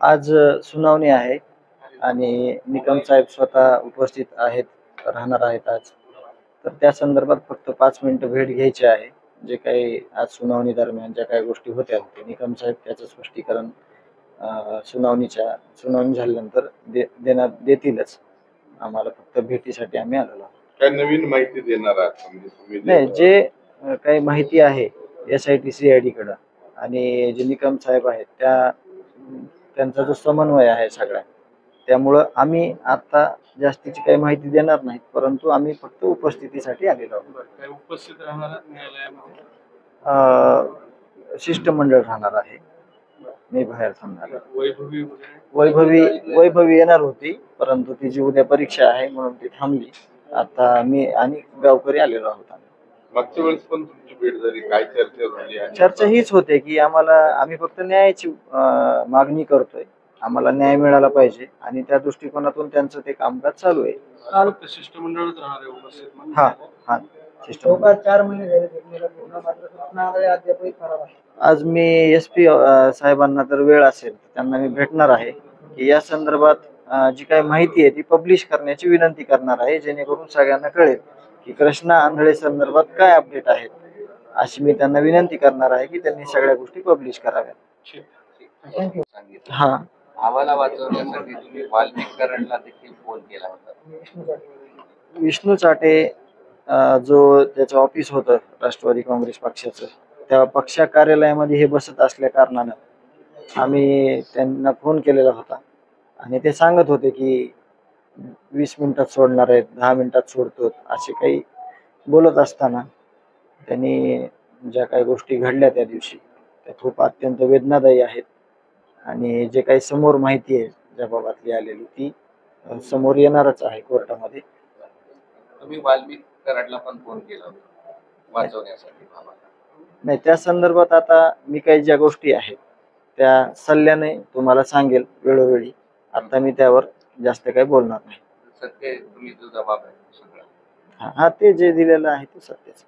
आज सुनावणी आहे आणि निकम साहेब स्वतः उपस्थित राहणार आहेत आज. तर त्या संदर्भात फक्त 5 मिनिटं भेट घ्यायची आहे. जे काही आज सुनावणी दरम्यान ज्या काही गोष्टी होत्या ते निकम साहेब त्याचं स्पष्टीकरण सुनावणी झाल्यानंतर देतीलच. आम्हाला फक्त भेटीसाठी आम्ही आलेलो आहोत. काय नवीन माहिती देणार आहात नाही, जे काही माहिती आहे SIT CID कडं आणि जे निकम साहेब आहेत त्यांचा जो समन्वय आहे सगळ्या, त्यामुळं आम्ही आता जास्तीची काही माहिती देणार नाहीत, परंतु आम्ही फक्त उपस्थितीसाठी आलेलो आहोत. उपस्थित राहणार न्यायालयामध्ये शिष्टमंडळ राहणार आहे, मी बाहेर थांबणार. वैभवी येणार होती, परंतु तिची उद्या परीक्षा आहे म्हणून ती थांबली. आता मी आणि गावकरी आलेलो आहोत. मागच्या वेळेस पण तुमची भेट झाली, काय चर्चा झाली? चर्चा हीच होते की आम्ही फक्त न्यायाची मागणी करतोय. आम्हाला न्याय मिळाला पाहिजे आणि त्या दृष्टिकोनातून त्यांचं ते कामकाज चालू आहे. शिष्टमंडळच राहणार आहे उपस्थित. हा शिष्टमंडळ 4 महिने आज मी SP साहेबांना जर वेळ असेल त्यांना मी भेटणार आहे की या संदर्भात जी काही माहिती आहे ती पब्लिश करण्याची विनंती करणार आहे, जेणेकरून सगळ्यांना कळेल की कृष्णा आंधळे संदर्भात काय अपडेट आहेत. अशी मी त्यांना विनंती करणार आहे की त्यांनी सगळ्या गोष्टी पब्लिश कराव्यात. हा, आम्हाला वाचवण्यासाठी तुम्ही वाल्मिक करंडला देखील फोन केला होता. विष्णू चाटे जो त्याचं ऑफिस होतं राष्ट्रवादी काँग्रेस पक्षाचं, त्या पक्षा कार्यालयामध्ये हे बसत असल्या कारणानं आम्ही त्यांना फोन केलेला होता आणि ते सांगत होते की 20 मिनिटात सोडणार आहेत, 10 मिनिटात सोडतो, असे काही बोलत असताना त्यांनी ज्या काही गोष्टी घडल्या त्या दिवशी त्या खूप अत्यंत वेदनादायी आहेत आणि जे काही समोर माहिती आहे ज्या बाबतली आलेली ती समोर येणारच आहे कोर्टामध्ये. तुम्ही वाल्मिक कराडला पण फोन केला होता वाचवण्यासाठी? नाही, त्या संदर्भात आता मी काही ज्या गोष्टी आहेत त्या सल्ल्याने तुम्हाला सांगेल वेळोवेळी. आता मी त्यावर जास्त काही बोलणार नाही. सत्य तुम्ही जो जबाब आहे सगळं हा ते जे दिलेलं आहे ते सत्यच.